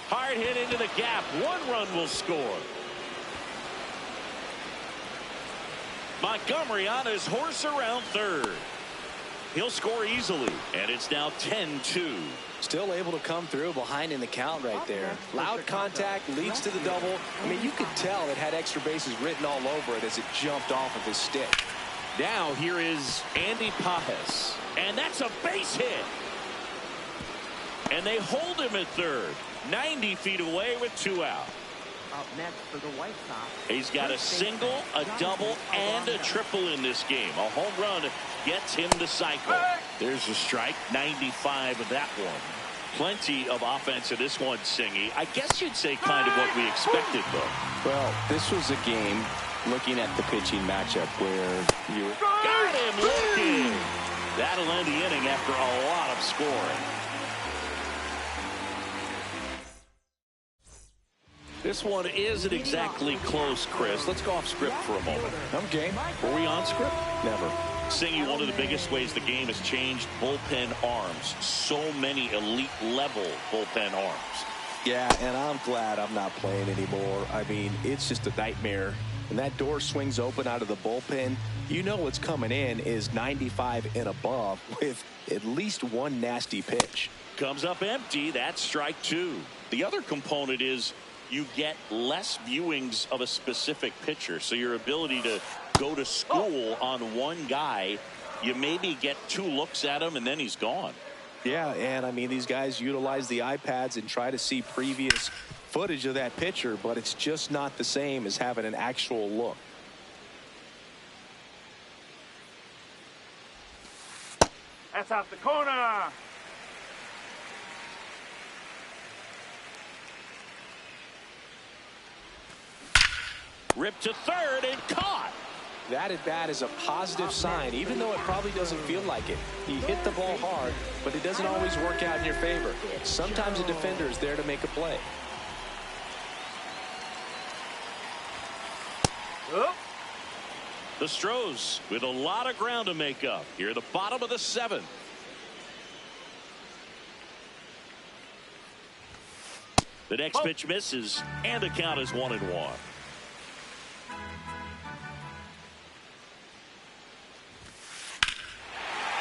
[SPEAKER 1] Hard hit into the gap. 1 run will score. Montgomery on his horse around third. He'll score easily, and it's now 10-2.
[SPEAKER 2] Still able to come through behind in the count right there. Loud contact leads to the double. I mean, you could tell it had extra bases written all over it as it jumped off of his stick.
[SPEAKER 1] Now here is Andy Pajes, and that's a base hit. And they hold him at third, 90 feet away with 2 out.
[SPEAKER 3] Up next for the White Sox.
[SPEAKER 1] He's got a single, a double, and a triple in this game. A home run gets him the cycle. There's a strike, 95 of that one. Plenty of offense in this one, Singy. I guess you'd say kind of what we expected, though.
[SPEAKER 2] Well, this was a game looking at the pitching matchup where you
[SPEAKER 1] got him looking. That'll end the inning after a lot of scoring. This one isn't exactly close, Chris. Let's go off script for a moment.
[SPEAKER 2] I'm game.
[SPEAKER 1] Were we on script?
[SPEAKER 2] Never.
[SPEAKER 1] Singy, one of the biggest ways the game has changed, bullpen arms. So many elite level bullpen arms.
[SPEAKER 2] Yeah, and I'm glad I'm not playing anymore. I mean, it's just a nightmare. When that door swings open out of the bullpen, you know what's coming in is 95 and above with at least 1 nasty pitch.
[SPEAKER 1] Comes up empty. That's strike 2. The other component is you get less viewings of a specific pitcher, so your ability to go to school on one guy, you maybe get 2 looks at him and then he's gone.
[SPEAKER 2] Yeah, and I mean, these guys utilize the iPads and try to see previous footage of that pitcher, but it's just not the same as having an actual look.
[SPEAKER 4] That's out the corner.
[SPEAKER 1] Ripped to third and caught.
[SPEAKER 2] That at bat is a positive sign, even though it probably doesn't feel like it. He hit the ball hard, but it doesn't always work out in your favor. Sometimes a defender is there to make a play.
[SPEAKER 1] The Stros with a lot of ground to make up here at the bottom of the 7th. The next pitch misses, and the count is 1-1.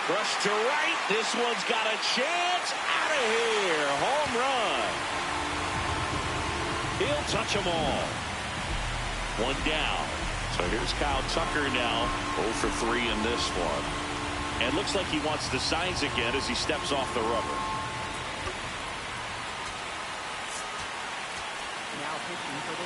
[SPEAKER 1] Crushed to right. This one's got a chance. Out of here. Home run. He'll touch them all. 1 down. So here's Kyle Tucker now. 0 for 3 in this one. And looks like he wants the signs again as he steps off the rubber.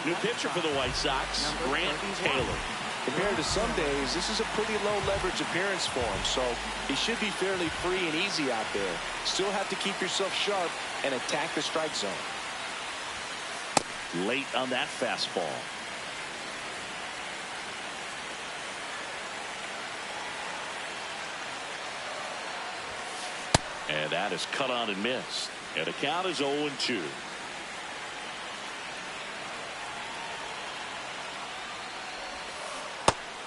[SPEAKER 1] New pitcher for the White Sox, Grant Taylor.
[SPEAKER 2] Compared to some days, this is a pretty low leverage appearance for him, so he should be fairly free and easy out there. Still have to keep yourself sharp and attack the strike zone.
[SPEAKER 1] Late on that fastball. And that is cut on and missed. And the count is 0-2.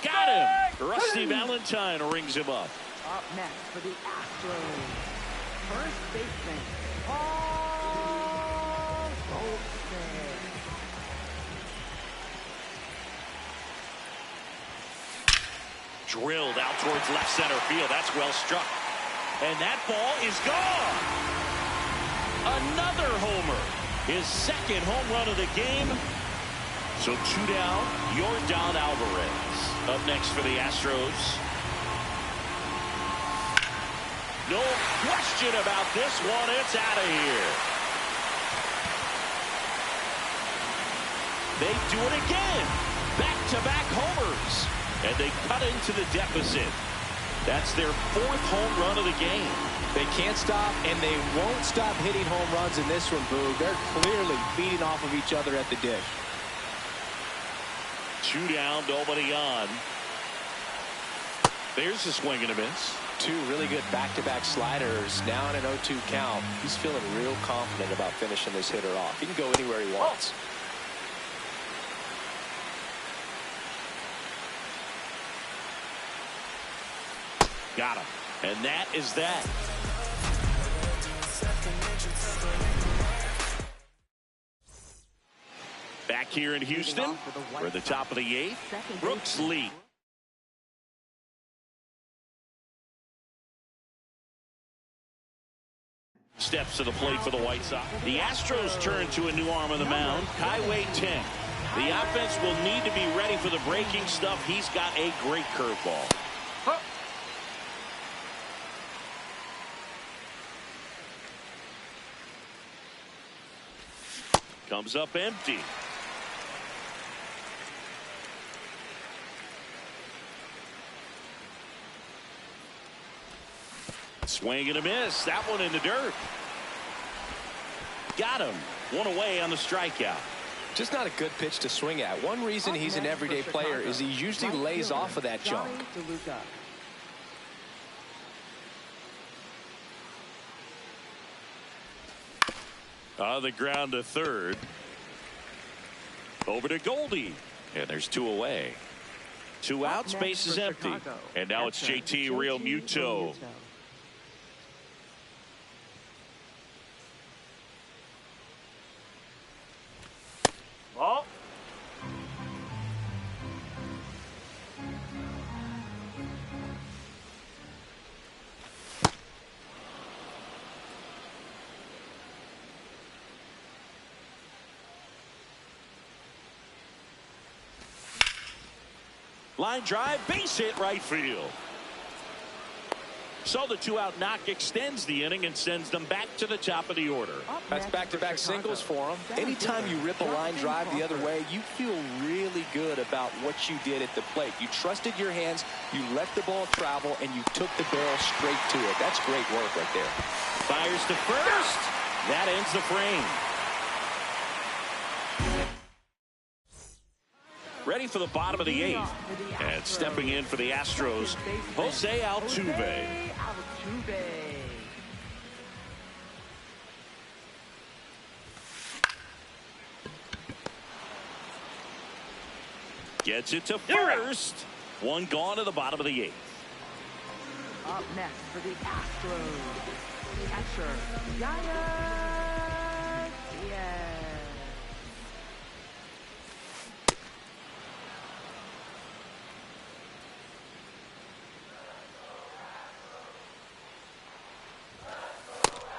[SPEAKER 1] Got him. Rusty Valentine rings him up.
[SPEAKER 3] Up next for the Astros, first baseman, Paul Goldschmidt.
[SPEAKER 1] Drilled out towards left center field. That's well struck. And that ball is gone. Another homer. His second home run of the game. So 2 down. Yordan Alvarez up next for the Astros. No question about this one. It's out of here. They do it again. Back-to-back homers. And they cut into the deficit. That's their 4th home run of the game.
[SPEAKER 2] They can't stop, and they won't stop hitting home runs in this one, Boo. They're clearly feeding off of each other at the dish.
[SPEAKER 1] 2 down, nobody on. There's a swing and a miss.
[SPEAKER 2] 2 really good back-to-back sliders. Now in an 0-2 count. He's feeling real confident about finishing this hitter off. He can go anywhere he wants.
[SPEAKER 1] Got him. And that is that. Back here in Houston, we're at the top of the 8th. Brooks Lee. Steps to the plate for the White Sox. The Astros turn to a new arm on the mound, Kaiwei Ting. The offense will need to be ready for the breaking stuff. He's got a great curveball. Comes up empty. Swing and a miss. That one in the dirt. Got him. 1 away on the strikeout.
[SPEAKER 2] Just not a good pitch to swing at. One reason he's an everyday player is he usually lays off of that junk.
[SPEAKER 1] On the ground to third. Over to Goldie. And there's 2 away. 2 outs, base is empty. And now it's JT Realmuto.
[SPEAKER 4] Ball.
[SPEAKER 1] Line drive, base hit right field. So the 2-out knock extends the inning and sends them back to the top of the order.
[SPEAKER 2] That's back-to-back singles for him. Anytime you rip a line drive the other way, you feel really good about what you did at the plate. You trusted your hands, you let the ball travel, and you took the barrel straight to it. That's great work right there.
[SPEAKER 1] Fires to first. That ends the frame. Ready for the bottom of the 8th. And stepping in for the Astros, Jose Altuve. Gets it to first. 1 gone to the bottom of the 8th.
[SPEAKER 3] Up next for the Astros, catcher Yaya Diaz.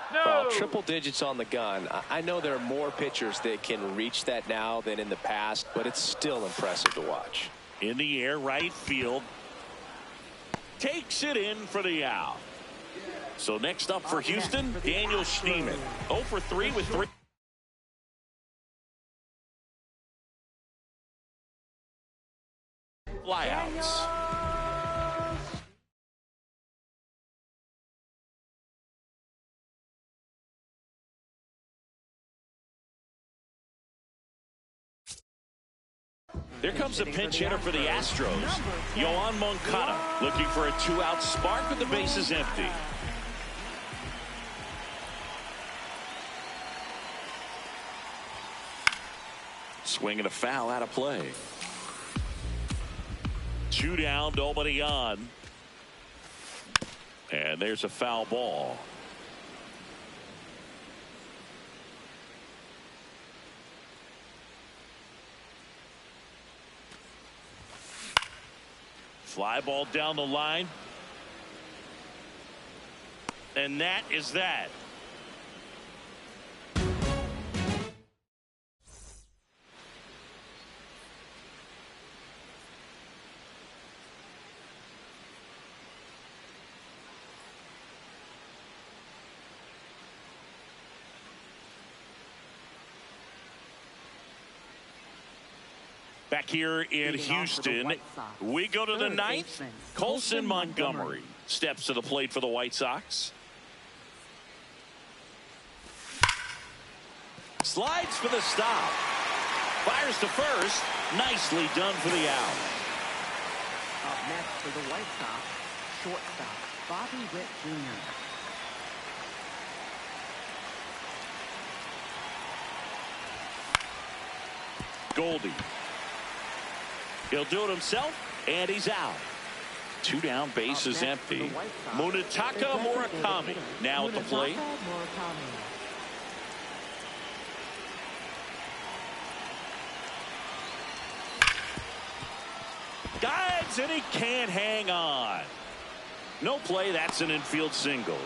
[SPEAKER 2] Well, triple digits on the gun. I know there are more pitchers that can reach that now than in the past, but it's still impressive to watch.
[SPEAKER 1] In the air, right field. Takes it in for the out. So next up for Houston, Daniel Schneemann. 0 for 3 with 3. Flyouts. Here comes a pinch hitter for the Astros. Yoan Moncada looking for a 2-out spark with the bases empty. Swing and a foul out of play. 2 down, nobody on. And there's a foul ball. Fly ball down the line. And that is that. Back here in Houston, we go to the ninth. Colson Montgomery steps to the plate for the White Sox. Slides for the stop. Fires to first. Nicely done for the out.
[SPEAKER 3] Up next for the White Sox, shortstop Bobby Witt Jr.
[SPEAKER 1] Goldie. He'll do it himself, and he's out. 2 down, base is empty. Munetaka Murakami now at the plate. Guides, and he can't hang on. No play, that's an infield single.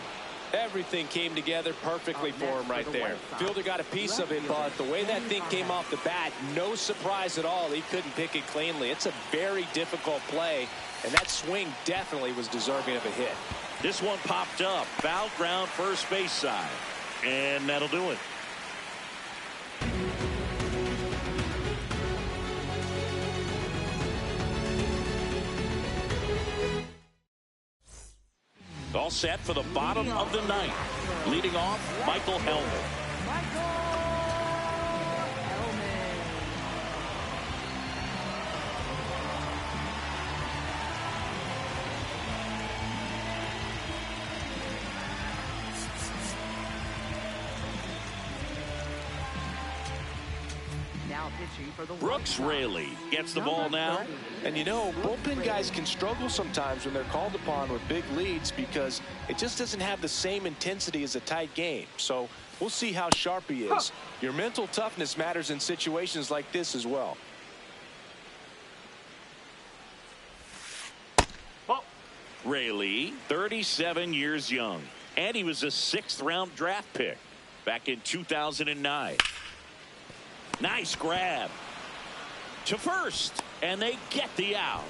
[SPEAKER 2] Everything came together perfectly for him right there. Fielder got a piece of it, but the way that thing came off the bat, no surprise at all. He couldn't pick it cleanly. It's a very difficult play, and that swing definitely was deserving of a hit.
[SPEAKER 1] This one popped up. Foul ground, first base side. And that'll do it. All set for the bottom of the ninth. Leading off, Michael Hellman. Brooks Raley gets the ball now.
[SPEAKER 2] And you know, bullpen guys can struggle sometimes when they're called upon with big leads because it just doesn't have the same intensity as a tight game. So we'll see how sharp he is. Your mental toughness matters in situations like this as well.
[SPEAKER 1] Raley, 37 years young, and he was a 6th round draft pick back in 2009. Nice grab to first, and they get the out.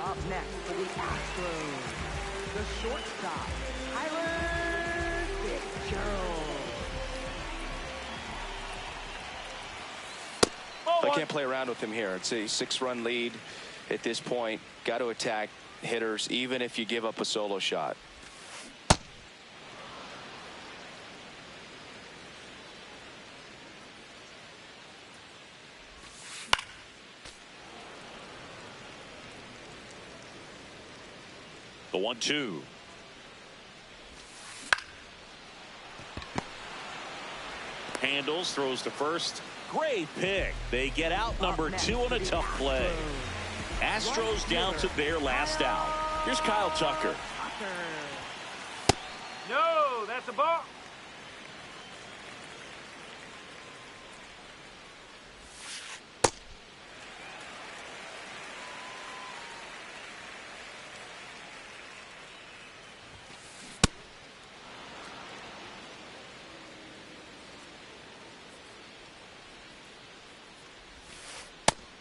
[SPEAKER 3] Up next for the Astros, the shortstop, Tyler Fitzgerald.
[SPEAKER 2] I can't play around with him here. It's a 6-run lead at this point. Got to attack hitters, even if you give up a solo shot.
[SPEAKER 1] The 1-2. Handles, throws to first. Great pick. They get out number 2 on a tough play. Astros down to their last out. Here's Kyle Tucker.
[SPEAKER 4] No, that's a ball.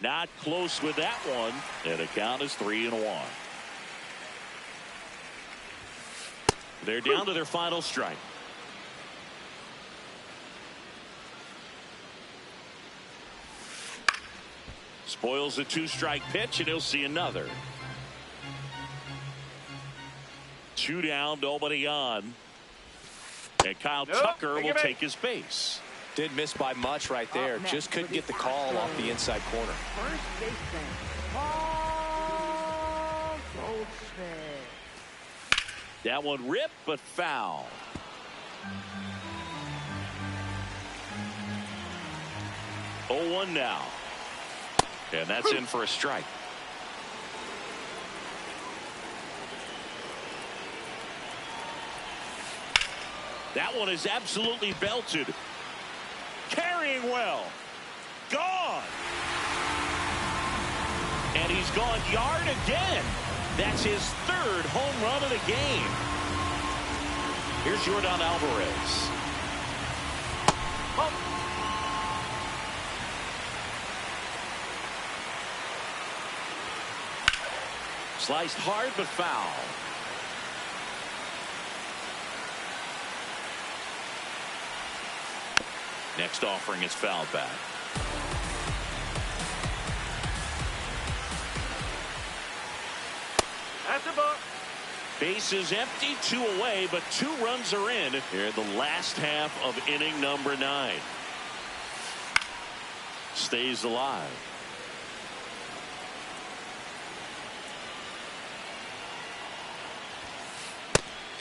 [SPEAKER 1] Not close with that one, and the count is 3-1. They're down to their final strike. Spoils the 2-strike pitch, and he'll see another. 2 down, nobody on. And Kyle Tucker will take his base.
[SPEAKER 2] Did miss by much right there. Just couldn't get the call off the inside corner.
[SPEAKER 3] First baseman, Paul Goldschmidt.
[SPEAKER 1] That one ripped, but foul. Oh, 1 now. And that's in for a strike. That one is absolutely belted. Carrying well. Gone. And he's He's gone yard again. That's his third home run of the game. Here's Yordan Alvarez.
[SPEAKER 4] Oh.
[SPEAKER 1] Sliced hard but foul. Next offering is fouled back.
[SPEAKER 4] That's a ball.
[SPEAKER 1] Base is empty, 2 away, but 2 runs are in here in the last half of inning number 9. Stays alive.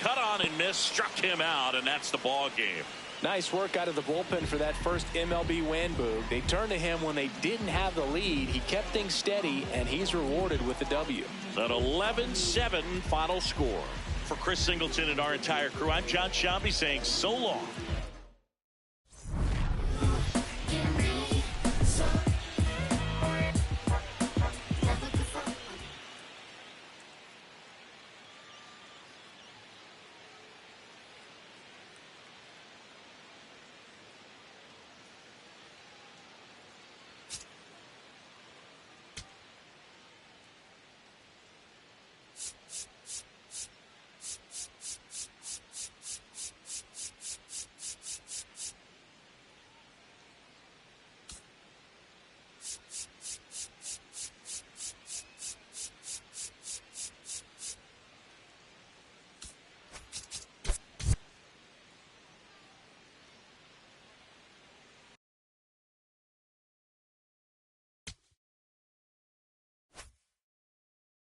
[SPEAKER 1] Cut on and miss, struck him out, and that's the ball game.
[SPEAKER 2] Nice work out of the bullpen for that first MLB win, Boog. They turned to him when they didn't have the lead. He kept things steady, and he's rewarded with the W.
[SPEAKER 1] An 11-7 final score. For Chris Singleton and our entire crew, I'm John Shambi saying so long.